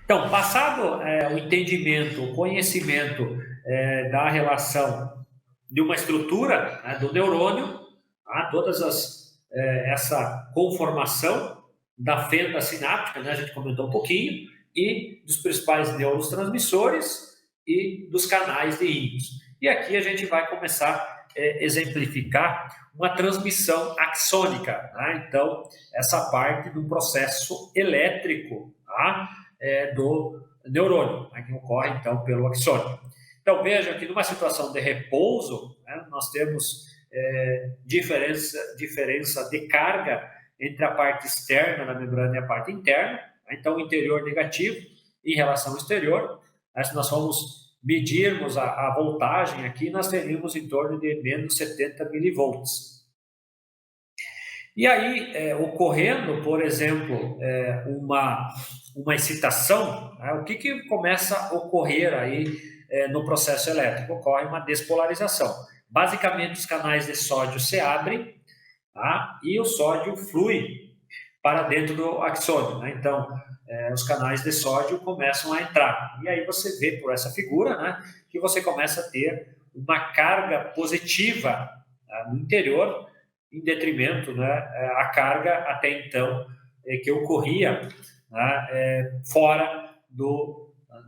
Então, passado o entendimento, o conhecimento da relação de uma estrutura, né, do neurônio, tá? Essa conformação da fenda sináptica, né, a gente comentou um pouquinho, e dos principais neurotransmissores e dos canais de íons. E aqui a gente vai começar a exemplificar uma transmissão axônica, tá? Então, essa parte do processo elétrico, tá? Do neurônio, né, que ocorre então pelo axônio. Então veja que numa situação de repouso, né, nós temos diferença de carga entre a parte externa da membrana e a parte interna. Então o interior negativo em relação ao exterior. Né, se nós formos medirmos a voltagem aqui, nós teríamos em torno de menos 70 milivolts. E aí, ocorrendo, por exemplo, uma excitação, né, o que começa a ocorrer aí no processo elétrico? Ocorre uma despolarização. Basicamente, os canais de sódio se abrem, tá? E o sódio flui para dentro do axônio, né? Então, os canais de sódio começam a entrar. E aí você vê por essa figura, né, que você começa a ter uma carga positiva, tá, no interior, em detrimento, né, a carga até então que ocorria, né, fora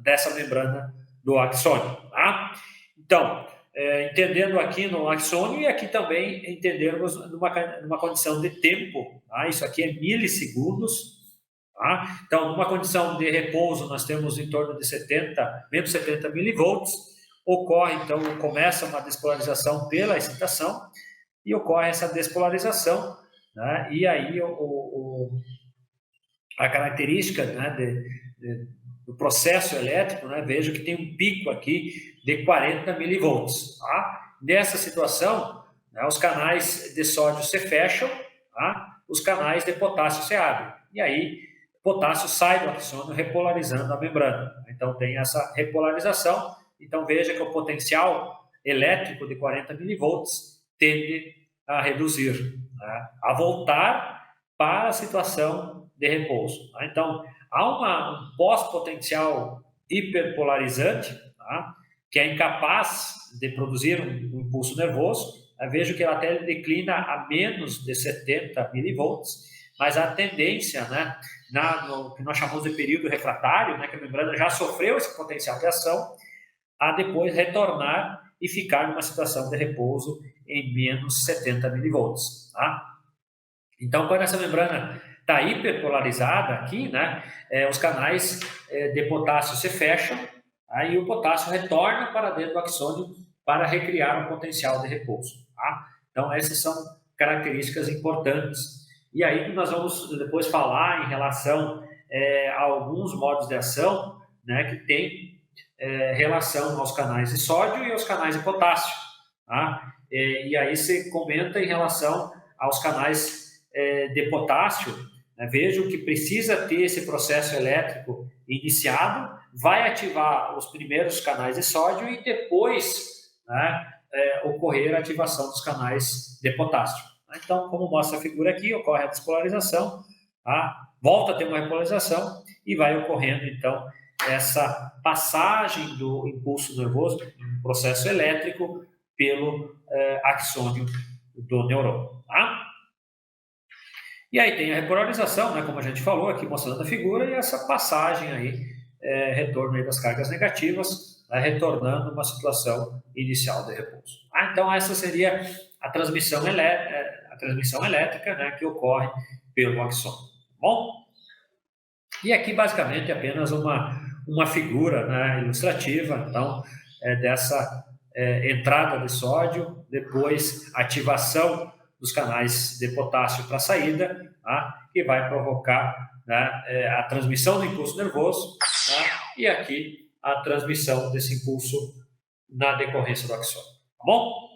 dessa membrana do axônio. Tá? Então, entendendo aqui no axônio e aqui também entendermos numa condição de tempo. Tá? Isso aqui é milissegundos. Tá? Então, numa condição de repouso, nós temos em torno de menos 70 milivolts. Ocorre, então, começa uma despolarização pela excitação, e ocorre essa despolarização, né? E aí a característica, né, do processo elétrico, né, vejo que tem um pico aqui de 40 milivolts. Tá? Nessa situação, né, os canais de sódio se fecham, tá? Os canais de potássio se abrem. E aí, potássio sai do axônio, repolarizando a membrana. Então, tem essa repolarização. Então, veja que o potencial elétrico de 40 milivolts tende a reduzir, né, a voltar para a situação de repouso. Tá? Então, há um pós-potencial hiperpolarizante, tá, que é incapaz de produzir um impulso nervoso. Vejo que ela até declina a menos de 70 milivolts, mas a tendência, né, no que nós chamamos de período refratário, né, que a membrana já sofreu esse potencial de ação, a depois retornar e ficar numa situação de repouso em menos 70 milivolts. Tá? Então, quando essa membrana está hiperpolarizada aqui, né, os canais de potássio se fecham, aí o potássio retorna para dentro do axônio para recriar um potencial de repouso. Tá? Então, essas são características importantes. E aí nós vamos depois falar em relação a alguns modos de ação, né, que tem relação aos canais de sódio e aos canais de potássio. Tá? E aí se comenta em relação aos canais de potássio, né? Vejam que precisa ter esse processo elétrico iniciado, vai ativar os primeiros canais de sódio e depois, né, ocorrer a ativação dos canais de potássio. Então, como mostra a figura aqui, ocorre a despolarização, tá? Volta a ter uma repolarização e vai ocorrendo, então, essa passagem do impulso nervoso, um processo elétrico, pelo axônio do neurônio. Tá? E aí tem a repolarização, né, como a gente falou aqui, mostrando a figura, e essa passagem aí, retorno aí das cargas negativas, né, retornando uma situação inicial de repouso. Então essa seria a transmissão elétrica, né, que ocorre pelo axônio. Tá bom? E aqui basicamente é apenas uma figura, né, ilustrativa, então, dessa entrada de sódio, depois ativação dos canais de potássio para a saída, tá, que vai provocar, né, a transmissão do impulso nervoso, tá, e aqui a transmissão desse impulso na decorrência do axônio. Tá bom?